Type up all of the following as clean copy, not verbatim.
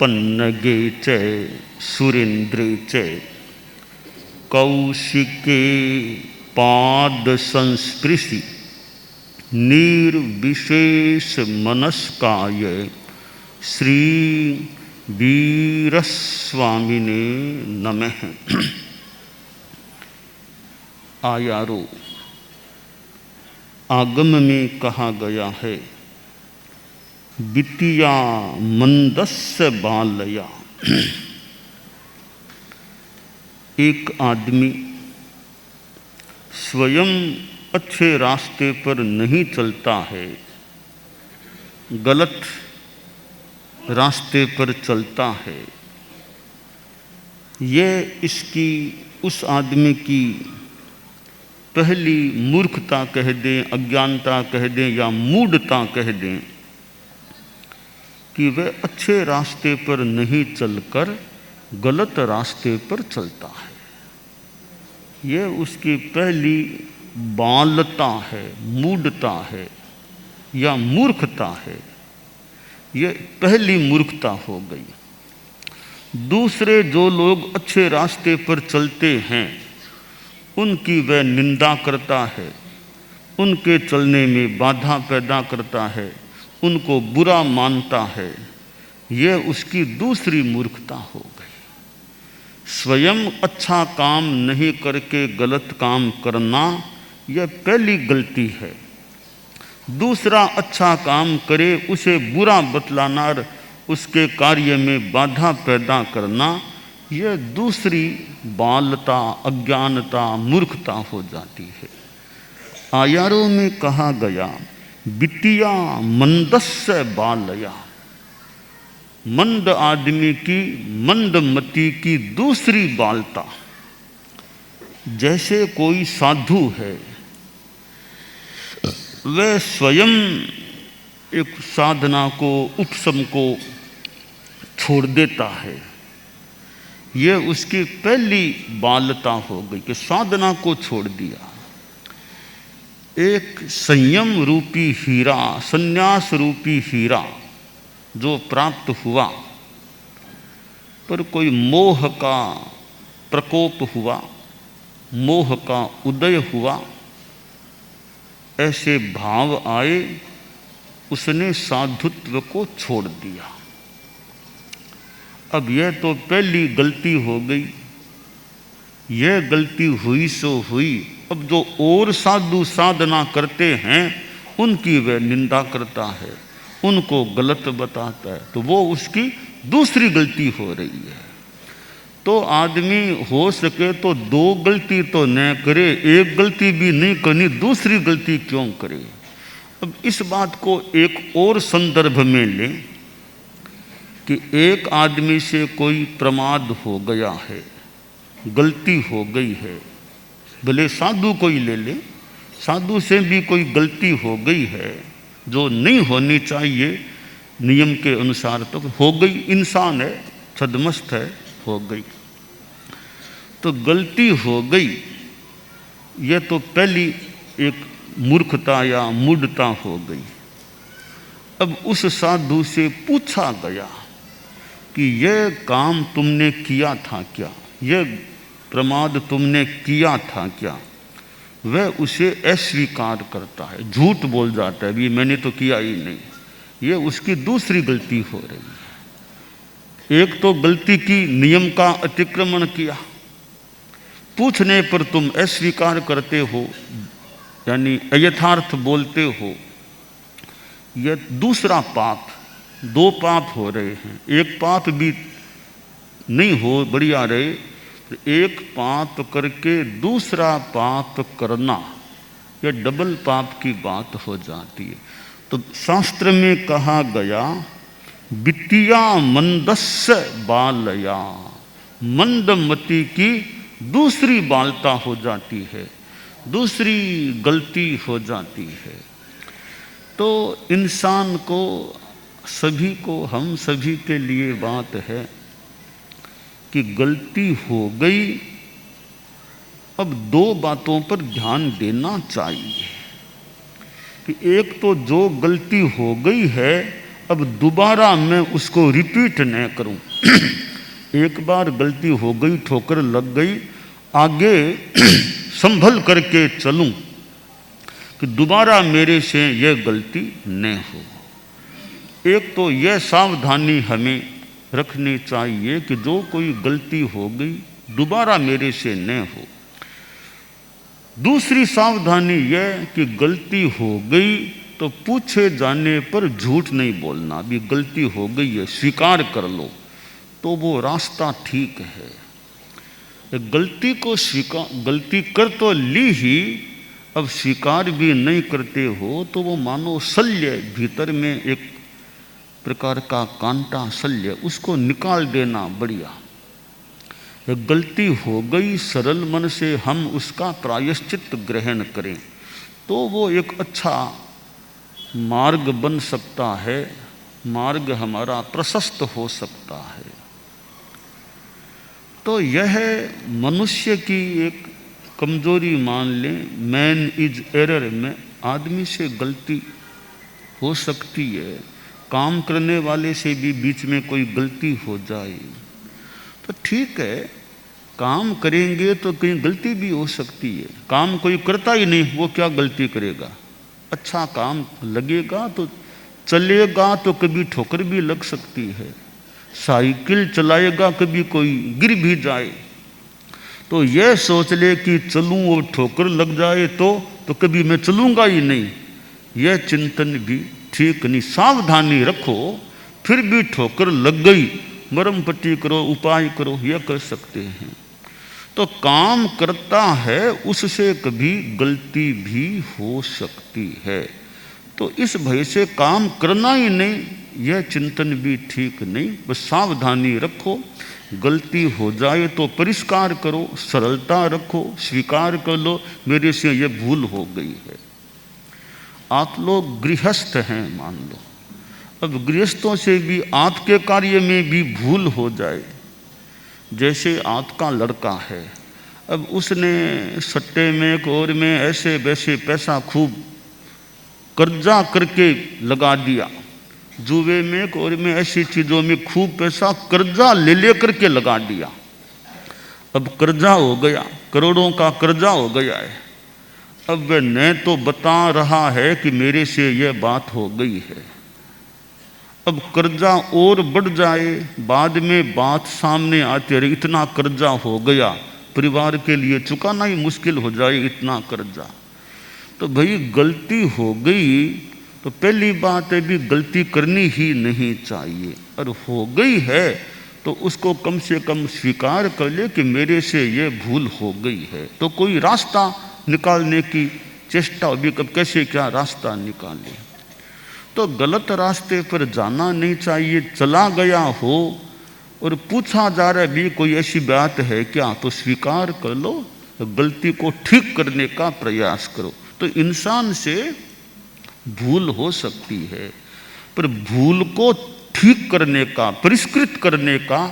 पन्नगे च सुरेन्द्रे च कौशिके पाद संस्पृशि निर्विशेष मनस्काय श्री वीरस्वामिने नमः। आयारो आगम में कहा गया है, वित्तिया मंदस्य बालया। एक आदमी स्वयं अच्छे रास्ते पर नहीं चलता है, गलत रास्ते पर चलता है, ये इसकी उस आदमी की पहली मूर्खता कह दें, अज्ञानता कह दें या मूढ़ता कह दें कि वह अच्छे रास्ते पर नहीं चलकर गलत रास्ते पर चलता है। ये उसकी पहली बालता है, मूढ़ता है या मूर्खता है। ये पहली मूर्खता हो गई। दूसरे जो लोग अच्छे रास्ते पर चलते हैं उनकी वह निंदा करता है, उनके चलने में बाधा पैदा करता है, उनको बुरा मानता है। यह उसकी दूसरी मूर्खता हो गई। स्वयं अच्छा काम नहीं करके गलत काम करना यह पहली गलती है। दूसरा अच्छा काम करे उसे बुरा बतलाना और उसके कार्य में बाधा पैदा करना यह दूसरी बालता, अज्ञानता, मूर्खता हो जाती है। आयारों में कहा गया, वित्तिया मंदस्य बालया। मंद आदमी की, मंदमती की दूसरी बालता। जैसे कोई साधु है, वह स्वयं एक साधना को, उपशम को छोड़ देता है। यह उसकी पहली बालता हो गई कि साधना को छोड़ दिया। एक संयम रूपी हीरा, संन्यास रूपी हीरा जो प्राप्त हुआ, पर कोई मोह का प्रकोप हुआ, मोह का उदय हुआ, ऐसे भाव आए, उसने साधुत्व को छोड़ दिया। अब यह तो पहली गलती हो गई। यह गलती हुई सो हुई। अब जो और साधु साधना करते हैं उनकी वह निंदा करता है, उनको गलत बताता है, तो वो उसकी दूसरी गलती हो रही है। तो आदमी हो सके तो दो गलती तो न करे, एक गलती भी नहीं करनी, दूसरी गलती क्यों करे। अब इस बात को एक और संदर्भ में लें कि एक आदमी से कोई प्रमाद हो गया है, गलती हो गई है। भले साधु को ही ले ले, साधु से भी कोई गलती हो गई है जो नहीं होनी चाहिए नियम के अनुसार, तो हो गई। इंसान है, छद्मस्त है, हो गई। तो गलती हो गई, यह तो पहली एक मूर्खता या मूढ़ता हो गई। अब उस साधु से पूछा गया कि यह काम तुमने किया था क्या, यह प्रमाद तुमने किया था क्या। वह उसे अस्वीकार करता है, झूठ बोल जाता है, भी मैंने तो किया ही नहीं। यह उसकी दूसरी गलती हो रही है। एक तो गलती की, नियम का अतिक्रमण किया, पूछने पर तुम अस्वीकार करते हो, यानी अयथार्थ बोलते हो। यह दूसरा पाप, दो पाप हो रहे हैं। एक पाप भी नहीं हो बढ़िया रहे, एक पाप करके दूसरा पाप करना, यह डबल पाप की बात हो जाती है। तो शास्त्र में कहा गया, वित्तिया मंदस्य बालया। मंदमती की दूसरी बालता हो जाती है, दूसरी गलती हो जाती है। तो इंसान को, सभी को, हम सभी के लिए बात है कि गलती हो गई। अब दो बातों पर ध्यान देना चाहिए कि एक तो जो गलती हो गई है अब दोबारा मैं उसको रिपीट न करूं। एक बार गलती हो गई, ठोकर लग गई, आगे संभल करके चलूं कि दोबारा मेरे से यह गलती न हो। एक तो यह सावधानी हमें रखनी चाहिए कि जो कोई गलती हो गई दोबारा मेरे से न हो। दूसरी सावधानी यह कि गलती हो गई तो पूछे जाने पर झूठ नहीं बोलना। भी गलती हो गई है, स्वीकार कर लो, तो वो रास्ता ठीक है। गलती को गलती कर तो ली ही, अब स्वीकार भी नहीं करते हो तो वो मानो शल्य, भीतर में एक प्रकार का कांटा शल्य, उसको निकाल देना बढ़िया। गलती हो गई, सरल मन से हम उसका प्रायश्चित ग्रहण करें तो वो एक अच्छा मार्ग बन सकता है, मार्ग हमारा प्रशस्त हो सकता है। तो यह मनुष्य की एक कमजोरी मान लें, मैन इज एरर में आदमी से गलती हो सकती है। काम करने वाले से भी बीच में कोई गलती हो जाए तो ठीक है, काम करेंगे तो कहीं गलती भी हो सकती है। काम कोई करता ही नहीं, वो क्या गलती करेगा? अच्छा काम लगेगा तो चलेगा, तो कभी ठोकर भी लग सकती है। साइकिल चलाएगा, कभी कोई गिर भी जाए तो यह सोच ले कि चलूं और ठोकर लग जाए तो कभी मैं चलूंगा ही नहीं, यह चिंतन भी ठीक नहीं। सावधानी रखो, फिर भी ठोकर लग गई, मरम पट्टी करो, उपाय करो, यह कर सकते हैं। तो काम करता है उससे कभी गलती भी हो सकती है, तो इस भय से काम करना ही नहीं, यह चिंतन भी ठीक नहीं। बस सावधानी रखो, गलती हो जाए तो परिष्कार करो, सरलता रखो, स्वीकार कर लो मेरे से यह भूल हो गई है। आप लोग गृहस्थ हैं मान लो, अब गृहस्थों से भी आपके कार्य में भी भूल हो जाए। जैसे आपका लड़का है, अब उसने सट्टे में और में ऐसे वैसे पैसा खूब कर्जा करके लगा दिया, जुए में और में ऐसी चीज़ों में खूब पैसा कर्जा ले करके लगा दिया। अब कर्जा हो गया, करोड़ों का कर्जा हो गया है। अब वह न तो बता रहा है कि मेरे से यह बात हो गई है, अब कर्जा और बढ़ जाए, बाद में बात सामने आती है इतना कर्जा हो गया, परिवार के लिए चुकाना ही मुश्किल हो जाए इतना कर्जा। तो भाई गलती हो गई तो पहली बात है भी गलती करनी ही नहीं चाहिए, और हो गई है तो उसको कम से कम स्वीकार कर ले कि मेरे से ये भूल हो गई है। तो कोई रास्ता निकालने की चेष्टा भी, कब कैसे क्या रास्ता निकाले। तो गलत रास्ते पर जाना नहीं चाहिए। चला गया हो और पूछा जा रहा है भी कोई ऐसी बात है क्या, तो स्वीकार कर लो, गलती को ठीक करने का प्रयास करो। तो इंसान से भूल हो सकती है, पर भूल को ठीक करने का, परिष्कृत करने का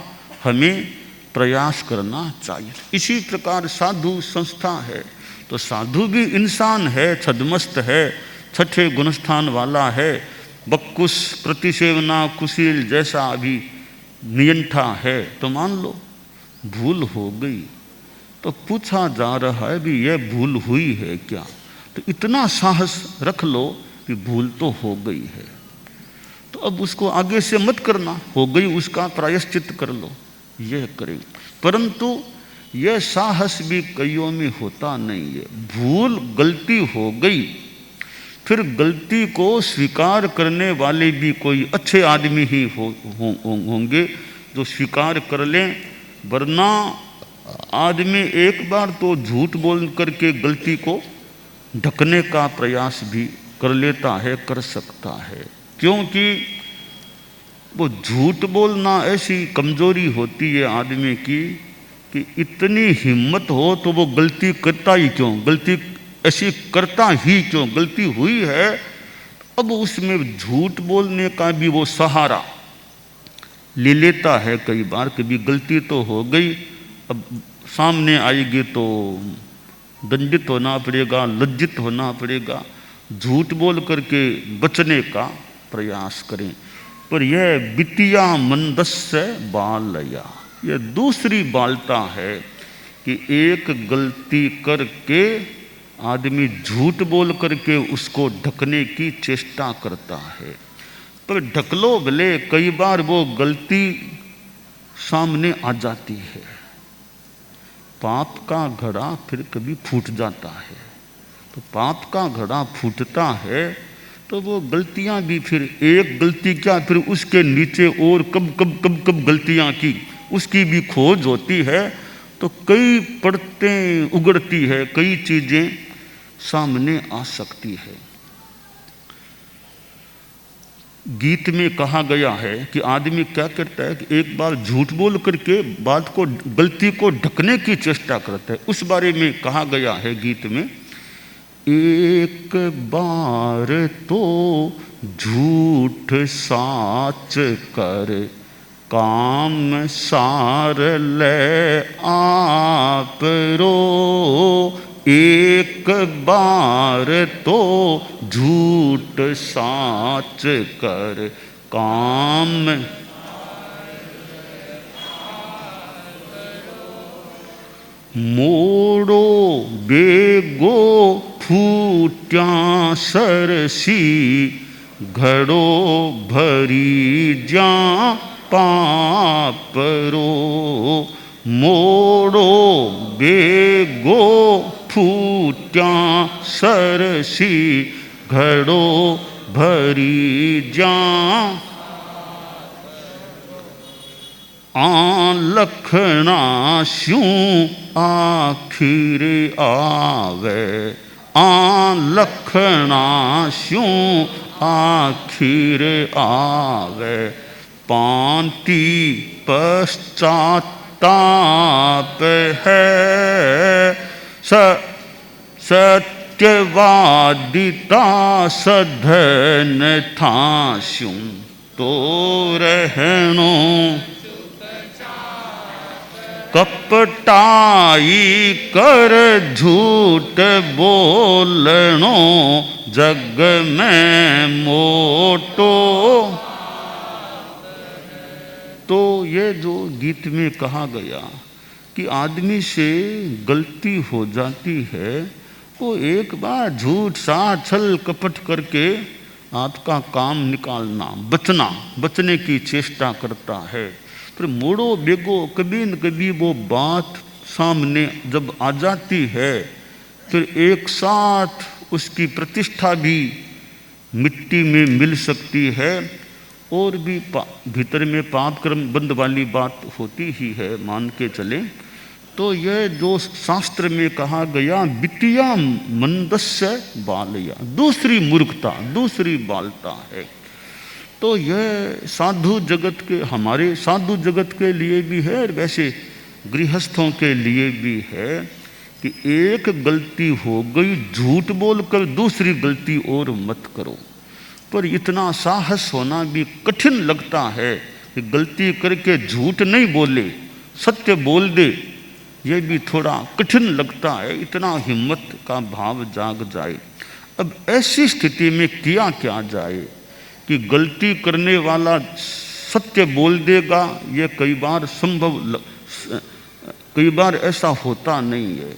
हमें प्रयास करना चाहिए। इसी प्रकार साधु संस्था है, तो साधु भी इंसान है, छद्मस्त है, छठे गुणस्थान वाला है, बक्कुस प्रतिसेवना कुशील जैसा अभी नियंठा है। तो मान लो भूल हो गई तो पूछा जा रहा है भी यह भूल हुई है क्या, तो इतना साहस रख लो कि भूल तो हो गई है, तो अब उसको आगे से मत करना, हो गई उसका प्रायश्चित कर लो, यह करें। परंतु यह साहस भी कईयों में होता नहीं है। भूल गलती हो गई, फिर गलती को स्वीकार करने वाले भी कोई अच्छे आदमी ही होंगे जो स्वीकार कर लें, वरना आदमी एक बार तो झूठ बोल करके गलती को ढकने का प्रयास भी कर लेता है, कर सकता है, क्योंकि वो झूठ बोलना ऐसी कमजोरी होती है आदमी की कि इतनी हिम्मत हो तो वो गलती करता ही क्यों, गलती ऐसी करता ही क्यों, गलती हुई है, अब उसमें झूठ बोलने का भी वो सहारा ले लेता है। कई बार कभी गलती तो हो गई, अब सामने आएगी तो दंडित होना पड़ेगा, लज्जित होना पड़ेगा, झूठ बोल करके बचने का प्रयास करें। पर यह वित्तिया मंदस्य बालया, यह दूसरी बालता है कि एक गलती करके आदमी झूठ बोल करके उसको ढकने की चेष्टा करता है। पर ढक लो भले, कई बार वो गलती सामने आ जाती है। पाप का घड़ा फिर कभी फूट जाता है। तो पाप का घड़ा फूटता है तो वो गलतियां भी, फिर एक गलती क्या फिर उसके नीचे और कब कब कब कब गलतियां की, उसकी भी खोज होती है। तो कई परतें उगड़ती है, कई चीजें सामने आ सकती है। गीत में कहा गया है कि आदमी क्या करता है कि एक बार झूठ बोल करके बात को, गलती को ढकने की चेष्टा करता है। उस बारे में कहा गया है गीत में, एक बार तो झूठ साच कर काम सार ले आप रो, एक बार तो झूठ साच कर काम, मोड़ो बेगो फूट्या सरसी, घड़ो भरी जा पापरो, मोड़ो बेगो फूट्या सरसी, घड़ो भरी जा लखना स्यूं आखिर आवे, लखना स्यूं आखिर आवे, पांति पश्चाताप है, सत्यवादिता सधन थास्यूं तो रहनो, कपटाई कर झूठ बोलनो, जग में मोटो। तो ये जो गीत में कहा गया कि आदमी से गलती हो जाती है, वो एक बार झूठ साठ छल कपट करके आपका काम निकालना, बचने की चेष्टा करता है। फिर मोड़ो बेगो, कभी न कभी वो बात सामने जब आ जाती है, फिर एक साथ उसकी प्रतिष्ठा भी मिट्टी में मिल सकती है, और भी भीतर में पाप कर्म बंद वाली बात होती ही है, मान के चले। तो यह जो शास्त्र में कहा गया वित्तिया मंदस्य बालया, दूसरी मूर्खता, दूसरी बालता है। तो यह साधु जगत के, हमारे साधु जगत के लिए भी है, और वैसे गृहस्थों के लिए भी है कि एक गलती हो गई, झूठ बोलकर दूसरी गलती और मत करो। पर इतना साहस होना भी कठिन लगता है कि गलती करके झूठ नहीं बोले, सत्य बोल दे, ये भी थोड़ा कठिन लगता है। इतना हिम्मत का भाव जाग जाए। अब ऐसी स्थिति में किया क्या जाए कि गलती करने वाला सत्य बोल देगा, ये कई बार संभव, कई बार ऐसा होता नहीं है।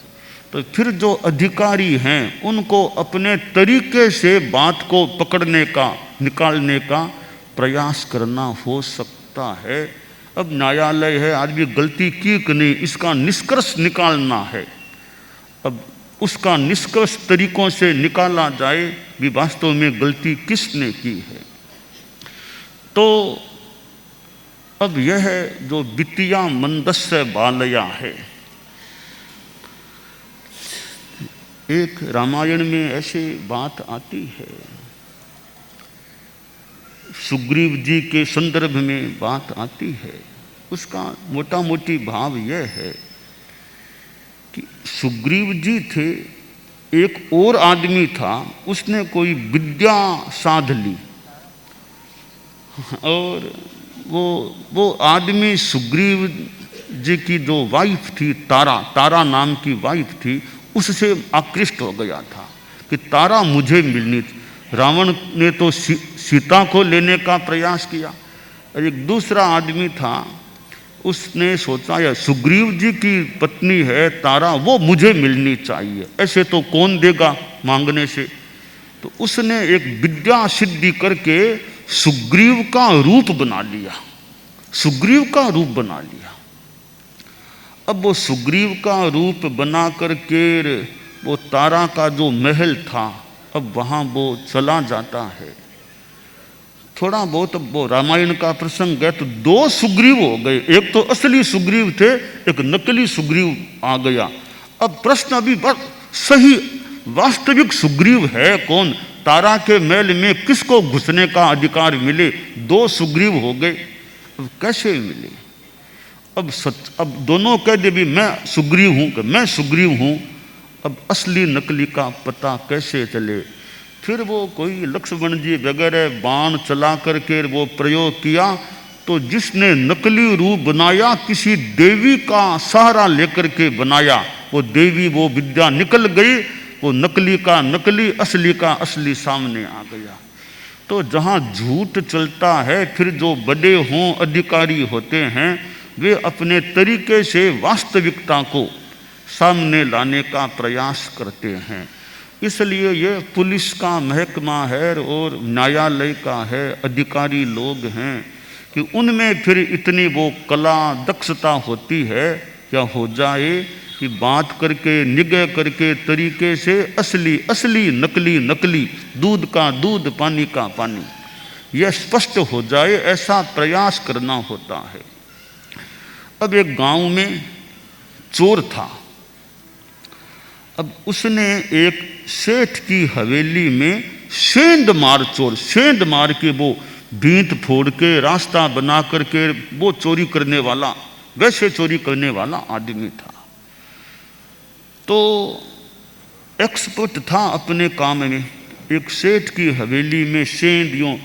तो फिर जो अधिकारी हैं उनको अपने तरीके से बात को पकड़ने का, निकालने का प्रयास करना हो सकता है। अब न्यायालय है, आदमी गलती की कि नहीं, इसका निष्कर्ष निकालना है। अब उसका निष्कर्ष तरीकों से निकाला जाए कि वास्तव में गलती किसने की है। तो अब यह जो वित्तिया मंदस्य बालया है, एक रामायण में ऐसी बात आती है, सुग्रीव जी के संदर्भ में बात आती है। उसका मोटा मोटी भाव यह है कि सुग्रीव जी थे, एक और आदमी था, उसने कोई विद्या साध ली, और वो आदमी सुग्रीव जी की जो वाइफ थी, तारा नाम की वाइफ थी, उससे आकृष्ट हो गया था कि तारा मुझे मिलनी थी। रावण ने तो सीता को लेने का प्रयास किया। और एक दूसरा आदमी था, उसने सोचा यह सुग्रीव जी की पत्नी है तारा, वो मुझे मिलनी चाहिए, ऐसे तो कौन देगा मांगने से। तो उसने एक विद्या सिद्धि करके सुग्रीव का रूप बना लिया, सुग्रीव का रूप बना लिया। अब वो सुग्रीव का रूप बना करके वो तारा का जो महल था, अब वहाँ वो चला जाता है। थोड़ा बहुत अब वो रामायण का प्रसंग है तो दो सुग्रीव हो गए, एक तो असली सुग्रीव थे, एक नकली सुग्रीव आ गया। अब प्रश्न अभी सही वास्तविक सुग्रीव है कौन, तारा के महल में किसको घुसने का अधिकार मिले? दो सुग्रीव हो गए, अब कैसे मिले? अब दोनों कह दे भी मैं सुग्रीव हूं, कि मैं सुग्रीव हूं। अब असली नकली का पता कैसे चले? फिर वो कोई लक्ष्मण जी वगैरह बाण चला करके वो प्रयोग किया, तो जिसने नकली रूप बनाया किसी देवी का सहारा लेकर के बनाया, वो देवी वो विद्या निकल गई, वो नकली का नकली असली का असली सामने आ गया। तो जहाँ झूठ चलता है, फिर जो बड़े हों अधिकारी होते हैं वे अपने तरीके से वास्तविकता को सामने लाने का प्रयास करते हैं। इसलिए ये पुलिस का महकमा है और न्यायालय का है, अधिकारी लोग हैं कि उनमें फिर इतनी वो कला दक्षता होती है क्या हो जाए कि बात करके निगह करके तरीके से असली असली नकली नकली, दूध का दूध पानी का पानी, यह स्पष्ट हो जाए, ऐसा प्रयास करना होता है। अब एक गांव में चोर था। अब उसने एक सेठ की हवेली में सेंध मार, चोर सेंध मार के वो भींत फोड़ के रास्ता बना करके वो चोरी करने वाला, वैसे चोरी करने वाला आदमी था। तो एक्सपर्ट था अपने काम में। एक सेठ की हवेली में सेंध यूं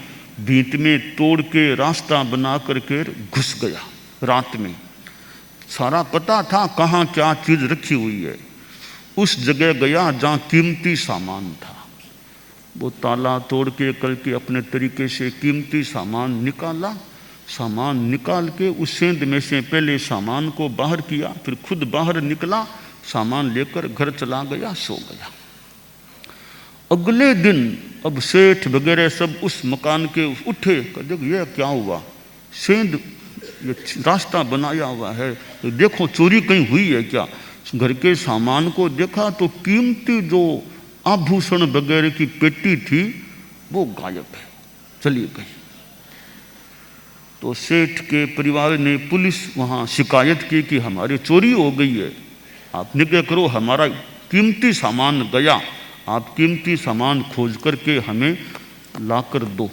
भींत में तोड़ के रास्ता बना करके घुस गया रात में। सारा पता था कहाँ क्या चीज रखी हुई है। उस जगह गया जहाँ कीमती सामान था, वो ताला तोड़ के करके अपने तरीके से कीमती सामान निकाला। सामान निकाल के उस सेंध में से पहले सामान को बाहर किया, फिर खुद बाहर निकला, सामान लेकर घर चला गया, सो गया। अगले दिन अब सेठ वगैरह सब उस मकान के उठे, देखो ये क्या हुआ, सेंध ये रास्ता बनाया हुआ है, तो देखो चोरी कहीं हुई है क्या। घर के सामान को देखा तो कीमती जो आभूषण वगैरह की पेटी थी वो गायब है, चली गई। तो सेठ के परिवार ने पुलिस वहाँ शिकायत की कि हमारी चोरी हो गई है, आप निगह करो, हमारा कीमती सामान गया, आप कीमती सामान खोज करके हमें लाकर दो।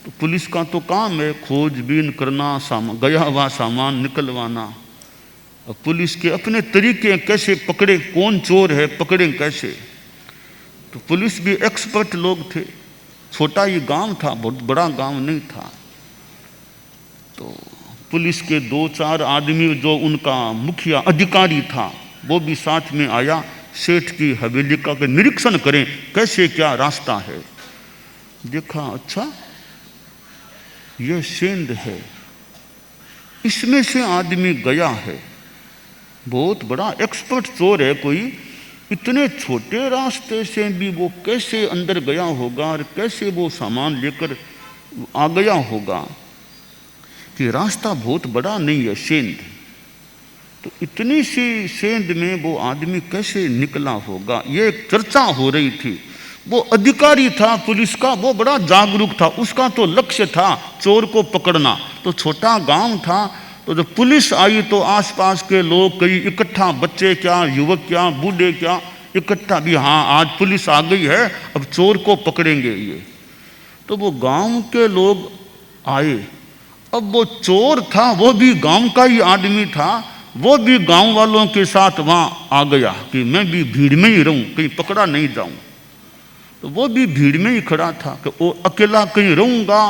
तो पुलिस का तो काम है खोजबीन करना, गया हुआ सामान निकलवाना। अब पुलिस के अपने तरीके, कैसे पकड़े, कौन चोर है, पकड़े कैसे। तो पुलिस भी एक्सपर्ट लोग थे, छोटा ही गांव था, बहुत बड़ा गांव नहीं था। तो पुलिस के 2-4 आदमी, जो उनका मुखिया अधिकारी था वो भी साथ में आया, सेठ की हवेली का निरीक्षण करें कैसे क्या रास्ता है। देखा अच्छा यह सेंध है, इसमें से आदमी गया है, बहुत बड़ा एक्सपर्ट चोर है कोई, इतने छोटे रास्ते से भी वो कैसे अंदर गया होगा और कैसे वो सामान लेकर आ गया होगा, कि रास्ता बहुत बड़ा नहीं है सेंध, तो इतनी सी सेंध में वो आदमी कैसे निकला होगा, ये एक चर्चा हो रही थी। वो अधिकारी था पुलिस का, वो बड़ा जागरूक था, उसका तो लक्ष्य था चोर को पकड़ना। तो छोटा गांव था, तो जब पुलिस आई तो आसपास के लोग कई इकट्ठा, बच्चे क्या, युवक क्या, बूढ़े क्या, इकट्ठा भी, हाँ आज पुलिस आ गई है, अब चोर को पकड़ेंगे ये। तो वो गांव के लोग आए। अब वो चोर था वो भी गांव का ही आदमी था, वो भी गांव वालों के साथ वहाँ आ गया कि मैं भी भीड़ में ही रहूं, कहीं पकड़ा नहीं जाऊं। तो वो भी भीड़ में ही खड़ा था कि वो अकेला कहीं रहूंगा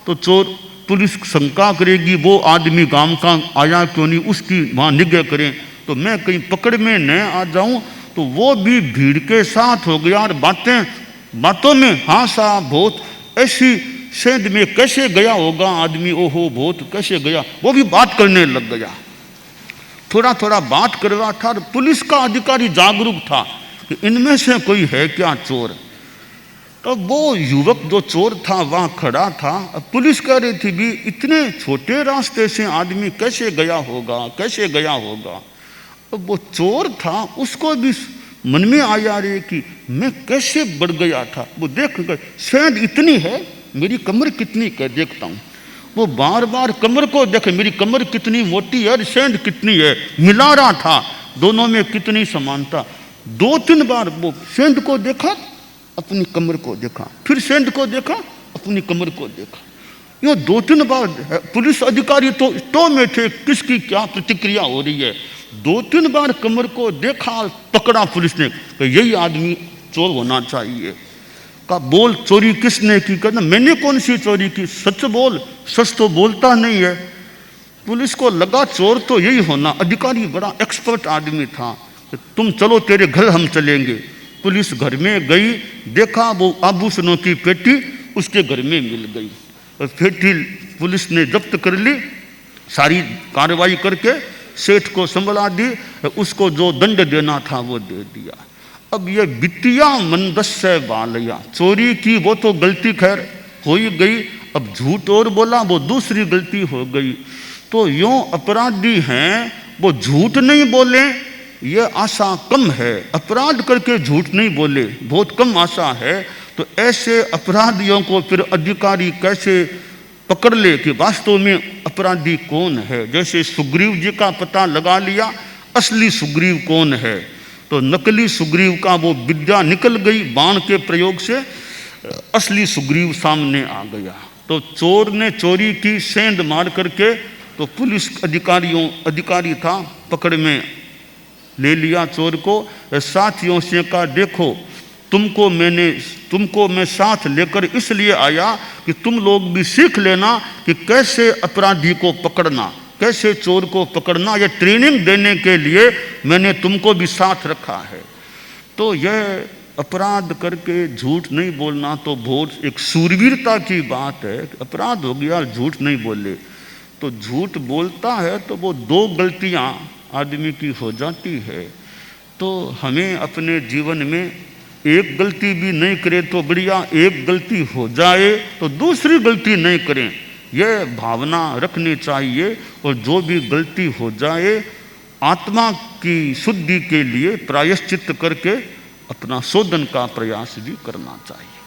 तो चोर, पुलिस शंका करेगी वो आदमी गांव का आया क्यों नहीं, उसकी वहाँ निगह करें, तो मैं कहीं पकड़ में न आ जाऊं। तो वो भी भीड़ के साथ हो गया और बातों में हाँ साहब बहुत ऐसी सेंध में कैसे गया होगा आदमी, ओहो बहुत कैसे गया, वो भी बात करने लग गया। थोड़ा थोड़ा बात कर रहा था। पुलिस का अधिकारी जागरूक था कि इनमें से कोई है क्या चोर। तो वो युवक जो चोर था वहाँ खड़ा था। अब पुलिस कह रही थी भी इतने छोटे रास्ते से आदमी कैसे गया होगा, कैसे गया होगा। अब वो चोर था, उसको भी मन में आया रे कि मैं कैसे बढ़ गया था। वो देख कर शायद इतनी है, मेरी कमर कितनी है देखता हूँ। वो बार बार कमर को देखे, मेरी कमर कितनी मोटी है और सेंध कितनी है, मिला रहा था दोनों में कितनी समानता। 2-3 बार वो सेंध को देखा, अपनी कमर को देखा, फिर सेंध को देखा, अपनी कमर को देखा। यो 2-3 बार पुलिस अधिकारी तो में थे किसकी क्या प्रतिक्रिया हो रही है। 2-3 बार कमर को देखा, पकड़ा पुलिस ने कि यही आदमी चोर होना चाहिए। का बोल चोरी किसने की? कहना मैंने कौन सी चोरी की, सच बोल। सच तो बोलता नहीं है। पुलिस को लगा चोर तो यही होना। अधिकारी बड़ा एक्सपर्ट आदमी था। तुम चलो तेरे घर हम चलेंगे। पुलिस घर में गई, देखा वो आभूषणों की पेटी उसके घर में मिल गई और पेटी पुलिस ने जब्त कर ली। सारी कार्रवाई करके सेठ को संभला दी, उसको जो दंड देना था वो दे दिया। अब ये बिटिया मंदस्य बालया, चोरी की वो तो गलती खैर हो ही गई, अब झूठ और बोला वो दूसरी गलती हो गई। तो यूं अपराधी हैं वो झूठ नहीं बोले, ये आशा कम है। अपराध करके झूठ नहीं बोले, बहुत कम आशा है। तो ऐसे अपराधियों को फिर अधिकारी कैसे पकड़ ले कि वास्तव में अपराधी कौन है। जैसे सुग्रीव जी का पता लगा लिया, असली सुग्रीव कौन है, तो नकली सुग्रीव का वो विद्या निकल गई, बाण के प्रयोग से असली सुग्रीव सामने आ गया। तो चोर ने चोरी की, सेंध मार करके तो पुलिस अधिकारी था, पकड़ में ले लिया चोर को। साथियों से कहा देखो तुमको मैं साथ लेकर इसलिए आया कि तुम लोग भी सीख लेना कि कैसे अपराधी को पकड़ना, कैसे चोर को पकड़ना। यह ट्रेनिंग देने के लिए मैंने तुमको भी साथ रखा है। तो यह अपराध करके झूठ नहीं बोलना तो बहुत एक सूरवीरता की बात है। अपराध हो गया, झूठ नहीं बोले। तो झूठ बोलता है तो वो 2 गलतियां आदमी की हो जाती है। तो हमें अपने जीवन में एक गलती भी नहीं करें तो बढ़िया, एक गलती हो जाए तो दूसरी गलती नहीं करें, यह भावना रखनी चाहिए। और जो भी गलती हो जाए आत्मा की शुद्धि के लिए प्रायश्चित करके अपना शोधन का प्रयास भी करना चाहिए।